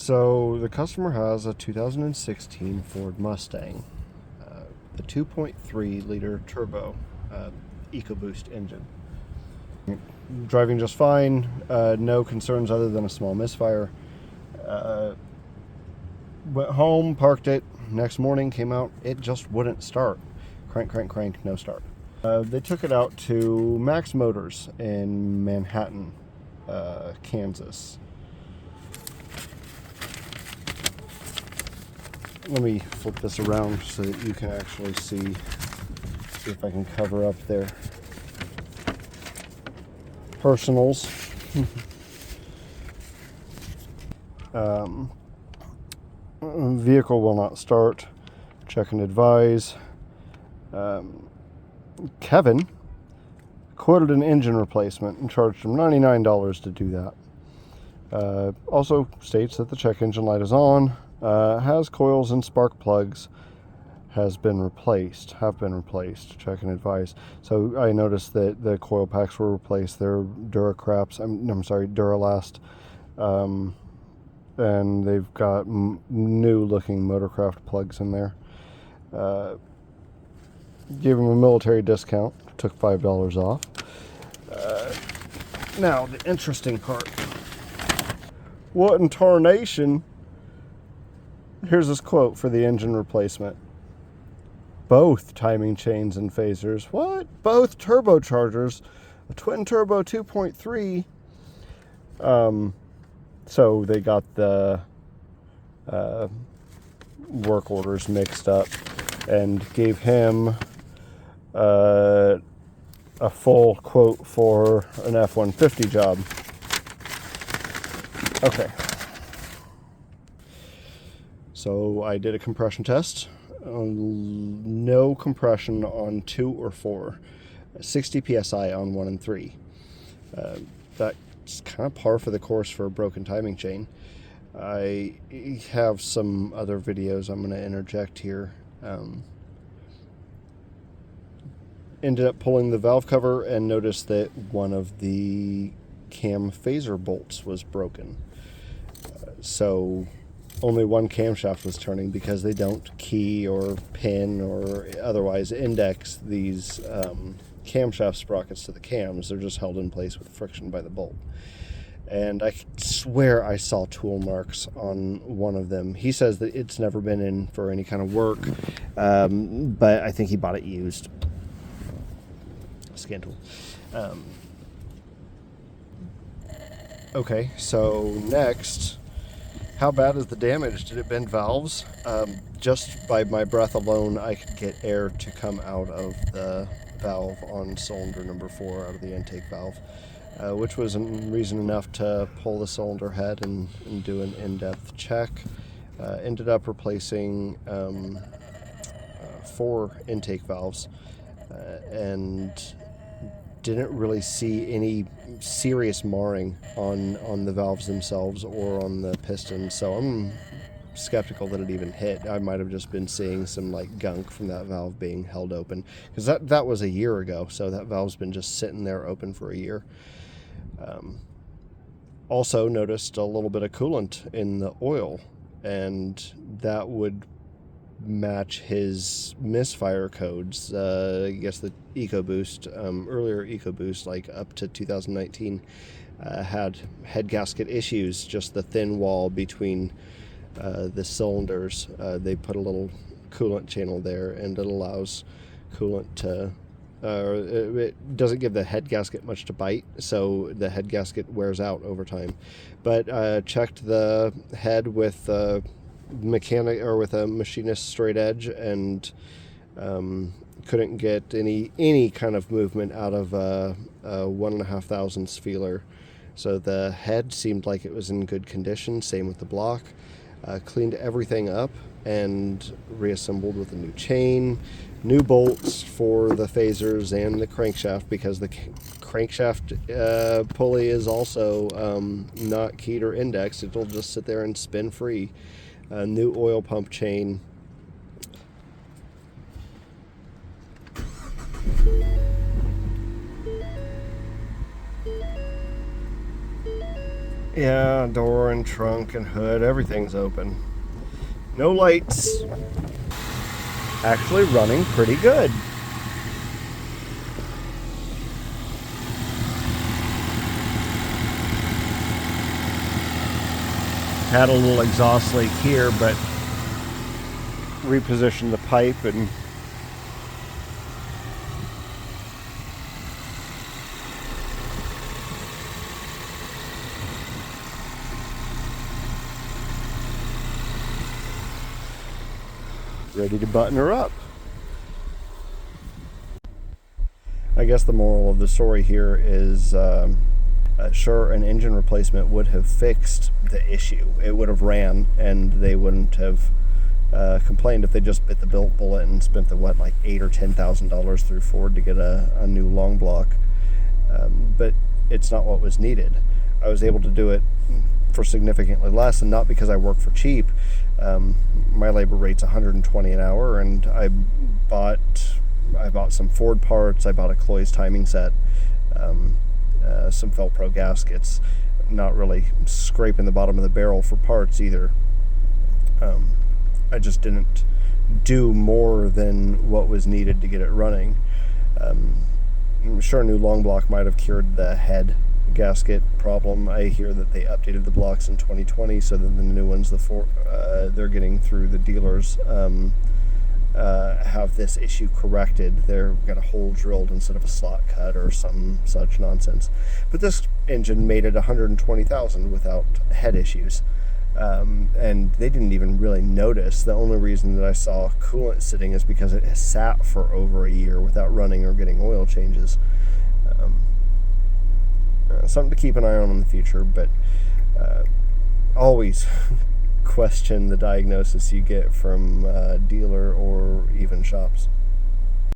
So the customer has a 2016 Ford Mustang, the 2.3 liter turbo EcoBoost engine. Driving just fine, no concerns other than a small misfire. Went home, parked it. Next morning, came out, it just wouldn't start. Crank, crank, crank, no start. They took it out to Max Motors in Manhattan, Kansas. Let me flip this around so that you can actually see if I can cover up their personals. Vehicle will not start. Check and advise. Kevin quoted an engine replacement and charged him $99 to do that. Also states that the check engine light is on, has coils and spark plugs, have been replaced. Check and advise. So I noticed that the coil packs were replaced. They're Duralast. And they've got new looking Motorcraft plugs in there. Gave him a military discount, took $5 off. Now the interesting part. What in tarnation? Here's this quote for the engine replacement. Both timing chains and phasers. What? Both turbochargers. A twin turbo 2.3. So they got the work orders mixed up and gave him a full quote for an F-150 job. Okay. So I did a compression test. No compression on 2 or 4. 60 psi on 1 and 3. That's kind of par for the course for a broken timing chain. I have some other videos I'm going to interject here. Ended up pulling the valve cover and noticed that one of the cam phaser bolts was broken. So only one camshaft was turning because they don't key or pin or otherwise index these camshaft sprockets to the cams. They're just held in place with friction by the bolt. And I swear I saw tool marks on one of them. He says that it's never been in for any kind of work, but I think he bought it used. Scan tool. Okay, so next, how bad is the damage? Did it bend valves? Just by my breath alone, I could get air to come out of the valve on cylinder number 4 out of the intake valve, which was reason enough to pull the cylinder head and do an in-depth check. Ended up replacing 4 intake valves and didn't really see any serious marring on the valves themselves or on the pistons, so I'm skeptical that it even hit. I might have just been seeing some like gunk from that valve being held open, because that was a year ago, so that valve's been just sitting there open for a year. Also noticed a little bit of coolant in the oil, and that would match his misfire codes. I guess the EcoBoost, earlier EcoBoost, like up to 2019, had head gasket issues, just the thin wall between the cylinders. They put a little coolant channel there, and it allows coolant to it doesn't give the head gasket much to bite, so the head gasket wears out over time. But checked the head with mechanic or with a machinist straight edge, and couldn't get any kind of movement out of a 1.5 thousandths feeler. So the head seemed like it was in good condition. Same with the block. Cleaned everything up and reassembled with a new chain, new bolts for the phasers and the crankshaft, because the crankshaft pulley is also not keyed or indexed. It'll just sit there and spin free. New oil pump chain. Yeah, door and trunk and hood, everything's open. No lights. Actually running pretty good. Had a little exhaust leak here, but repositioned the pipe and ready to button her up. I guess the moral of the story here is sure, an engine replacement would have fixed the issue. It would have ran, and they wouldn't have complained if they just bit the bullet and spent the like $8,000 or $10,000 through Ford to get a new long block. But it's not what was needed. I was able to do it for significantly less, and not because I work for cheap. My labor rate's $120 an hour, and I bought some Ford parts. I bought a Cloy's timing set, some Felpro gaskets. Not really scraping the bottom of the barrel for parts either. I just didn't do more than what was needed to get it running. I'm sure a new long block might have cured the head gasket problem. I hear that they updated the blocks in 2020, so that the new ones, they're getting through the dealers, have this issue corrected. They've got a hole drilled instead of a slot cut or some such nonsense. But this engine made it 120,000 without head issues. And they didn't even really notice. The only reason that I saw coolant sitting is because it has sat for over a year without running or getting oil changes. Something to keep an eye on in the future, but always question the diagnosis you get from dealer or even shops.